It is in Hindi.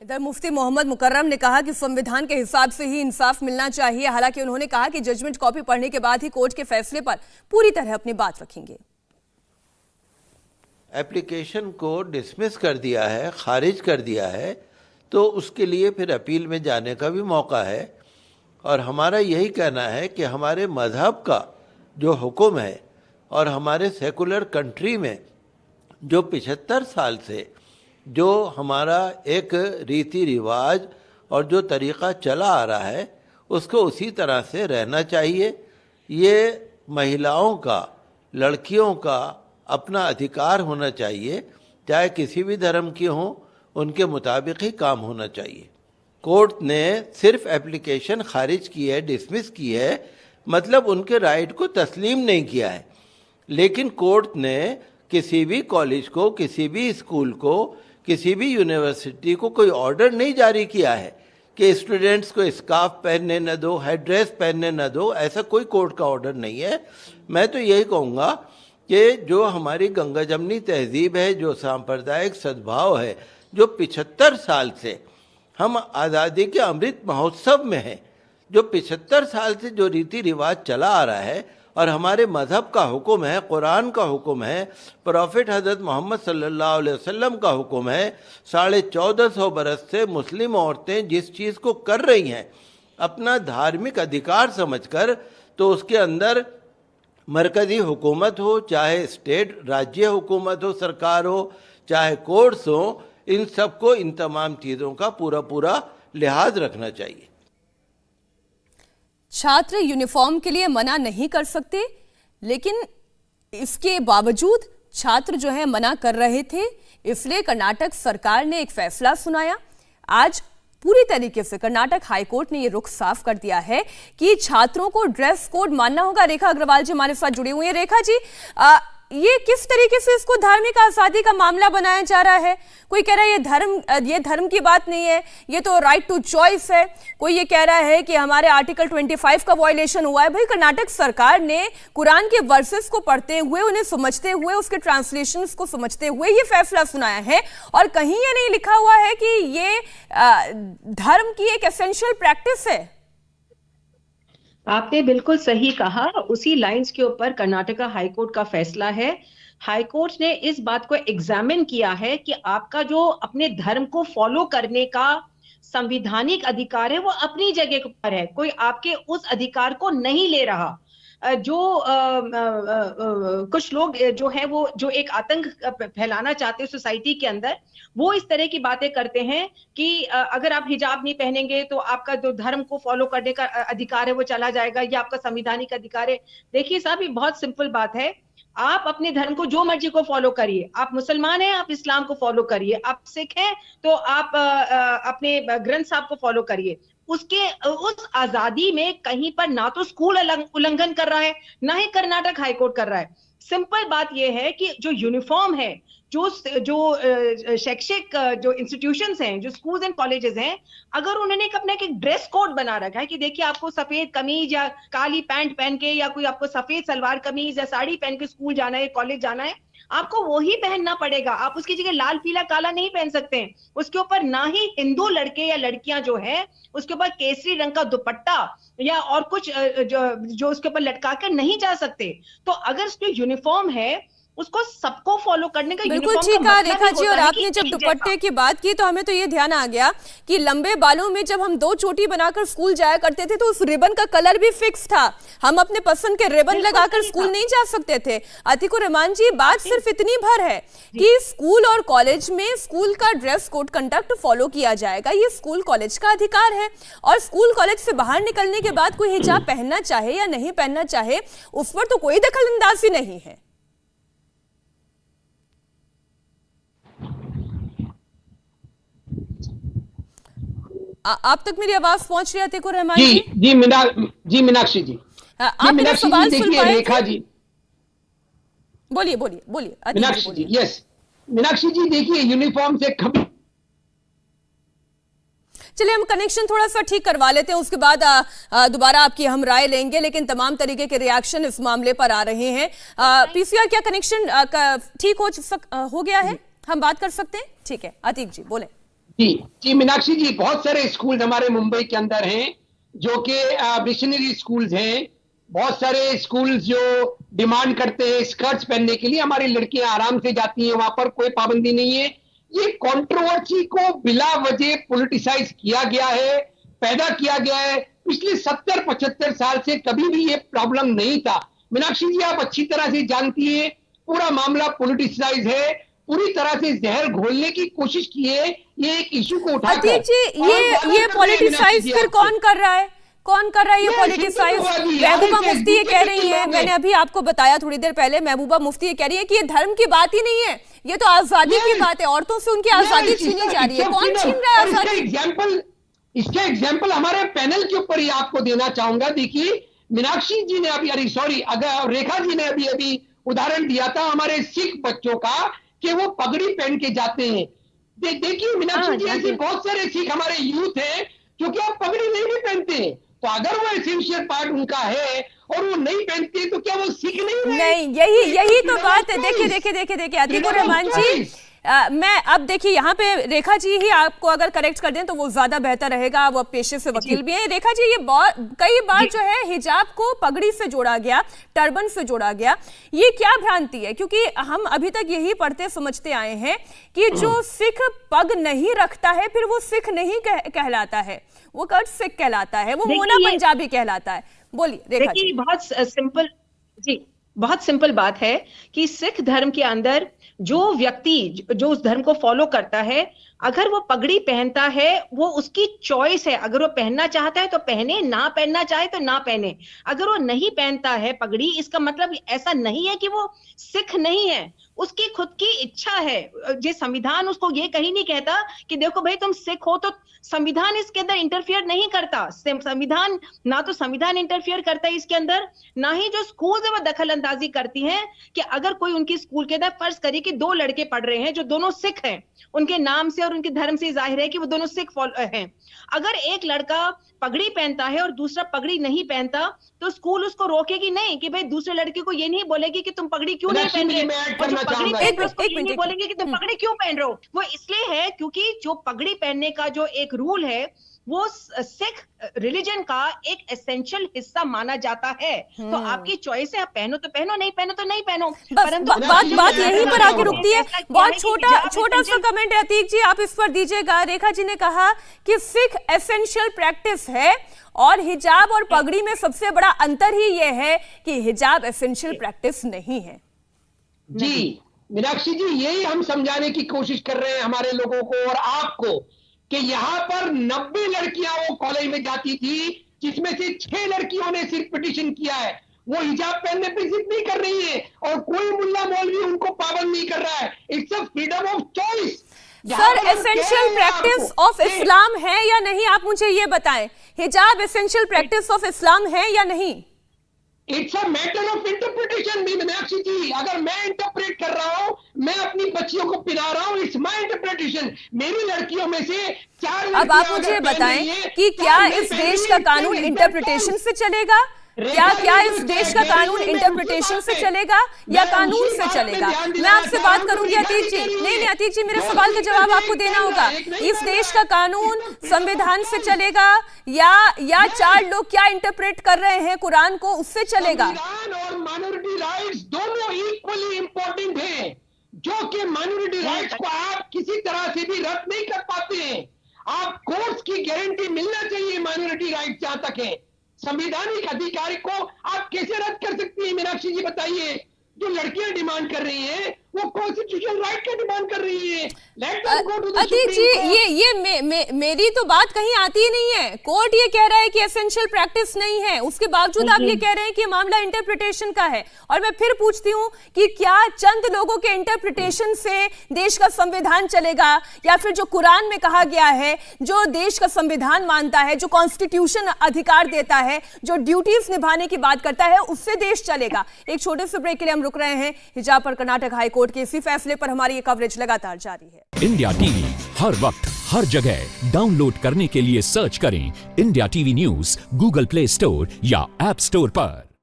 इधर मुफ्ती मोहम्मद मुकर्रम ने कहा कि संविधान के हिसाब से ही इंसाफ मिलना चाहिए। हालांकि उन्होंने कहा कि जजमेंट कॉपी पढ़ने के बाद ही कोर्ट के फैसले पर पूरी तरह अपनी बात रखेंगे। एप्लीकेशन को डिसमिस कर दिया है, खारिज कर दिया है, तो उसके लिए फिर अपील में जाने का भी मौका है। और हमारा यही कहना है कि हमारे मज़हब का जो हुक्म है और हमारे सेकुलर कंट्री में जो 75 साल से जो हमारा एक रीति रिवाज और जो तरीक़ा चला आ रहा है उसको उसी तरह से रहना चाहिए। ये महिलाओं का, लड़कियों का अपना अधिकार होना चाहिए, चाहे किसी भी धर्म की हों, उनके मुताबिक ही काम होना चाहिए। कोर्ट ने सिर्फ एप्लीकेशन खारिज की है, डिसमिस की है, मतलब उनके राइट को तस्लीम नहीं किया है। लेकिन कोर्ट ने किसी भी कॉलेज को, किसी भी स्कूल को, किसी भी यूनिवर्सिटी को कोई ऑर्डर नहीं जारी किया है कि स्टूडेंट्स को स्कार्फ पहनने न दो, हेड ड्रेस पहनने न दो। ऐसा कोई कोर्ट का ऑर्डर नहीं है। मैं तो यही कहूँगा कि जो हमारी गंगा जमनी तहजीब है, जो सांप्रदायिक सद्भाव है, जो 75 साल से हम आज़ादी के अमृत महोत्सव में हैं, जो 75 साल से जो रीति रिवाज चला आ रहा है और हमारे मज़हब का हुक्म है, कुरान का हुक्म है, प्रॉफिट हज़रत मोहम्मद सल्लल्लाहु अलैहि वसल्लम का हुक्म है, 1450 बरस से मुस्लिम औरतें जिस चीज़ को कर रही हैं अपना धार्मिक अधिकार समझकर, तो उसके अंदर मरकज़ी हुकूमत हो, चाहे स्टेट राज्य हुकूमत हो, सरकार हो, चाहे कोर्ट्स हो, इन सबको इन तमाम चीज़ों का पूरा लिहाज रखना चाहिए। छात्र यूनिफॉर्म के लिए मना नहीं कर सकते, लेकिन इसके बावजूद छात्र जो है मना कर रहे थे, इसलिए कर्नाटक सरकार ने एक फैसला सुनाया। आज पूरी तरीके से कर्नाटक हाईकोर्ट ने ये रुख साफ कर दिया है कि छात्रों को ड्रेस कोड मानना होगा। रेखा अग्रवाल जी हमारे साथ जुड़ी हुई है। रेखा जी, ये किस तरीके से इसको धार्मिक आजादी का मामला बनाया जा रहा है? कोई कह रहा है ये धर्म की बात नहीं है, ये तो राइट टू चॉइस है। कोई ये कह रहा है कि हमारे आर्टिकल 25 का वायलेशन हुआ है। भाई, कर्नाटक सरकार ने कुरान के वर्सेस को पढ़ते हुए, उन्हें समझते हुए, उसके ट्रांसलेशंस को समझते हुए ये फैसला सुनाया है, और कहीं ये नहीं लिखा हुआ है कि ये धर्म की एक एसेंशियल प्रैक्टिस है। आपने बिल्कुल सही कहा। उसी लाइंस के ऊपर कर्नाटका हाईकोर्ट का फैसला है। हाईकोर्ट ने इस बात को एग्जामिन किया है कि आपका जो अपने धर्म को फॉलो करने का संवैधानिक अधिकार है वो अपनी जगह पर है, कोई आपके उस अधिकार को नहीं ले रहा। जो कुछ लोग जो है वो जो एक आतंक फैलाना चाहते हैं सोसाइटी के अंदर, वो इस तरह की बातें करते हैं कि अगर आप हिजाब नहीं पहनेंगे तो आपका जो धर्म को फॉलो करने का अधिकार है वो चला जाएगा, या आपका संवैधानिक अधिकार है। देखिए साहब, ये बहुत सिंपल बात है। आप अपने धर्म को जो मर्जी को फॉलो करिए। आप मुसलमान हैं, आप इस्लाम को फॉलो करिए। आप सिख हैं तो आप अपने ग्रंथ साहब को फॉलो करिए। उसके उस आजादी में कहीं पर ना तो स्कूल उल्लंघन कर रहा है, ना ही कर्नाटक हाईकोर्ट कर रहा है। सिंपल बात यह है कि जो यूनिफॉर्म है, जो शैक्षिक जो इंस्टीट्यूशंस हैं, जो स्कूल्स एंड कॉलेजेस हैं, अगर उन्होंने अपना एक ड्रेस कोड बना रखा है कि देखिए आपको सफेद कमीज या काली पैंट पहन के, या कोई आपको सफेद सलवार कमीज या साड़ी पहन के स्कूल जाना है, कॉलेज जाना है, आपको वो ही पहनना पड़ेगा। आप उसकी जगह लाल पीला काला नहीं पहन सकते हैं। उसके ऊपर ना ही हिंदू लड़के या लड़कियां जो है उसके ऊपर केसरी रंग का दुपट्टा या और कुछ जो उसके ऊपर लटका कर नहीं जा सकते। तो अगर उसकी यूनिफॉर्म है, उसको सबको फॉलो करने का बिल्कुल ठीक है रेखा जी। और आपने जब दुपट्टे की बात की तो हमें तो ये ध्यान आ गया कि लंबे बालों में जब हम 2 चोटी बनाकर स्कूल जाया करते थे तो उस रिबन का कलर भी फिक्स था। हम अपने पसंद के रिबन लगाकर स्कूल नहीं जा सकते थे। अतिकुर रहमान जी, बात सिर्फ इतनी भर है कि स्कूल और कॉलेज में स्कूल का ड्रेस कोड कंडक्ट फॉलो किया जाएगा। ये स्कूल कॉलेज का अधिकार है, और स्कूल कॉलेज से बाहर निकलने के बाद कोई हिजाब पहनना चाहे या नहीं पहनना चाहे, उस पर तो कोई दखल अंदाजी नहीं है। आप तक मेरी आवाज पहुंच रही है अतिकुर रहमान जी? जी मीनाक्षी जी, आप मेरा सवाल सुन पाए? रेखा जी बोलिए मीनाक्षी जी। यस मीनाक्षी जी, देखिए यूनिफॉर्म से कभी, चलिए हम कनेक्शन थोड़ा सा ठीक करवा लेते हैं, उसके बाद दोबारा आपकी हम राय लेंगे। लेकिन तमाम तरीके के रिएक्शन इस मामले पर आ रहे हैं। पीसीआर, क्या कनेक्शन ठीक हो गया है? हम बात कर सकते हैं? ठीक है, अतीक जी बोले। जी मीनाक्षी जी, बहुत सारे स्कूल हमारे मुंबई के अंदर हैं जो कि मिशनरी स्कूल्स हैं। बहुत सारे स्कूल्स जो डिमांड करते हैं स्कर्ट्स पहनने के लिए, हमारी लड़कियां आराम से जाती हैं, वहां पर कोई पाबंदी नहीं है। ये कंट्रोवर्सी को बिला वजह पॉलिटिसाइज किया गया है, पैदा किया गया है। पिछले 70-75 साल से कभी भी ये प्रॉब्लम नहीं था। मीनाक्षी जी, आप अच्छी तरह से जानती है, पूरा मामला पॉलिटिसाइज है, पूरी तरह से जहर घोलने की कोशिश की है ये एक इशू को उठाकर। अतीक जी, ये पॉलिटिसाइज फिर कौन कर रहा है? कौन कर रहा है ये पॉलिटिसाइज? महबूबा मुफ्ती ये कह रही है, मैंने अभी आपको बताया थोड़ी देर पहले, महबूबा मुफ्ती ये कह रही है कि ये धर्म की बात ही नहीं है, ये तो आजादी की बात है, औरतों से उनकी आजादी छीनी जा रही है। कौन छीन रहा है आजादी? इसका एग्जाम्पल हमारे पैनल के ऊपर ही आपको देना चाहूंगा। देखिए मीनाक्षी जी ने अगर रेखा जी ने अभी उदाहरण दिया था हमारे सिख बच्चों का कि वो पगड़ी पहन के जाते हैं। देखिए मीनाक्षी जी, ऐसे बहुत सारे सिख हमारे यूथ हैं जो कि आप पगड़ी नहीं पहनते, तो अगर वो एसेंशियल पार्ट उनका है और वो नहीं पहनते तो क्या वो सिख नहीं? यही तो बात है। देखिए अतीकुर रहमान जी, मैं अब देखिए यहाँ पे रेखा जी ही आपको अगर करेक्ट कर दें तो वो ज्यादा बेहतर रहेगा, वो पेशे से वकील भी हैं। रेखा जी, ये कई बार जो है हिजाब को पगड़ी से जोड़ा गया, टर्बन से जोड़ा गया, ये क्या भ्रांति है? क्योंकि हम अभी तक यही पढ़ते समझते आए हैं कि जो सिख पग नहीं रखता है फिर वो सिख नहीं कहलाता है, वो कट सिख कहलाता है, वो मोना पंजाबी कहलाता है। बोलिए रेखा जी। बहुत सिंपल बात है कि सिख धर्म के अंदर जो व्यक्ति जो उस धर्म को फॉलो करता है, अगर वो पगड़ी पहनता है वो उसकी चॉइस है। अगर वो पहनना चाहता है तो पहने, ना पहनना चाहे तो ना पहने। अगर वो नहीं पहनता है पगड़ी, इसका मतलब ऐसा नहीं है कि वो सिख नहीं है, उसकी खुद की इच्छा है। ये संविधान उसको ये कहीं नहीं कहता कि देखो भाई तुम सिख हो, तो संविधान इसके अंदर इंटरफियर नहीं करता। संविधान ना तो संविधान इंटरफियर करता है इसके अंदर, ना ही जो स्कूल है वो दखल अंदाजी करती हैं कि अगर कोई उनकी स्कूल के अंदर फर्ज करिए कि 2 लड़के पढ़ रहे हैं जो दोनों सिख हैं, उनके नाम से और उनके धर्म से जाहिर है कि वो दोनों सिख हैं। अगर एक लड़का पगड़ी पहनता है और दूसरा पगड़ी नहीं पहनता तो स्कूल उसको रोकेगी नहीं कि भाई दूसरे लड़के को ये नहीं बोलेगी कि तुम पगड़ी क्यों नहीं पहन रहे, नहीं बोलेंगे कि तुम पगड़ी क्यों पहन रहे हो। वो इसलिए है क्योंकि जो पगड़ी पहनने का जो एक रूल है वो सिख रिलीजन का एक एसेंशियल हिस्सा माना जाता है। तो आपकी चॉइस है, आप पहनो तो पहनो, नहीं पहनो तो नहीं पहनो। परंतु बात यहीं पर आके रुकती है। बहुत छोटा सा कमेंट है अतीक जी, आप इस पर दीजिएगा। रेखा जी ने कहा कि सिख एसेंशियल प्रैक्टिस है और हिजाब और पगड़ी में सबसे बड़ा अंतर ही ये है कि हिजाब एसेंशियल प्रैक्टिस नहीं है। जी मीनाक्षी जी, यही हम समझाने की कोशिश कर रहे हैं हमारे लोगों को और आपको कि यहाँ पर 90 लड़कियां वो कॉलेज में जाती थी जिसमें से 6 लड़कियों ने सिर्फ पिटीशन किया है। वो हिजाब पहनने पे जिद नहीं कर रही है और कोई मुल्ला मौलवी उनको पाबंद नहीं कर रहा है। It's a freedom of choice. Sir, essential practice of Islam है या नहीं, आप मुझे ये बताएं। हिजाब एसेंशियल प्रैक्टिस ऑफ इस्लाम है या नहीं? It's a matter of interpretation Meenakshi ji. अगर मैं इंटरप्रेट कर रहा हूं, मैं अपनी बच्चियों को पिला रहा हूं, इट्स माय इंटरप्रिटेशन। मेरी लड़कियों में से 4 अब आप मुझे बताएं कि क्या इस देश का कानून इंटरप्रिटेशन से चलेगा? क्या इस देश का कानून इंटरप्रिटेशन से चलेगा या कानून से चलेगा? मैं आपसे बात करूंगी अतीक जी। नहीं अतीक जी, मेरे सवाल का जवाब आपको देना होगा। इस देश का कानून संविधान से चलेगा या 4 लोग क्या इंटरप्रेट कर रहे हैं कुरान को, उससे चलेगा? संविधान और माइनॉरिटी राइट्स दोनों इक्वली इंपॉर्टेंट हैं, जो कि माइनॉरिटी राइट्स को आप किसी तरह से भी रद्द नहीं कर पाते हैं। आप कोर्ट्स की गारंटी मिलना चाहिए माइनॉरिटी राइट जहां तक है। संवैधानिक अधिकार को आप कैसे रद्द कर सकती हैं मीनाक्षी जी, बताइए। जो लड़कियां डिमांड कर रही हैं वो कॉन्स्टिट्यूशनल राइट का डिमांड कर रही है। अतीक जी, ये मेरी तो बात कहीं आती ही नहीं है। कोर्ट ये कह रहा है कि एसेंशियल प्रैक्टिस नहीं है, उसके बावजूद आप ये कह रहे हैं कि मामला इंटरप्रिटेशन का है। और मैं फिर पूछती हूँ कि क्या चंद लोगों के इंटरप्रिटेशन से देश का संविधान चलेगा, या फिर जो कुरान में कहा गया है, जो देश का संविधान मानता है, जो कॉन्स्टिट्यूशन अधिकार देता है, जो ड्यूटीज निभाने की बात करता है, उससे देश चलेगा? एक छोटे से ब्रेक के लिए हम रुक रहे हैं। हिजाब पर कर्नाटक हाईकोर्ट के इसी फैसले पर हमारी ये कवरेज लगातार जारी है। इंडिया टीवी हर वक्त हर जगह डाउनलोड करने के लिए सर्च करें India TV news Google play store या ऐप स्टोर पर।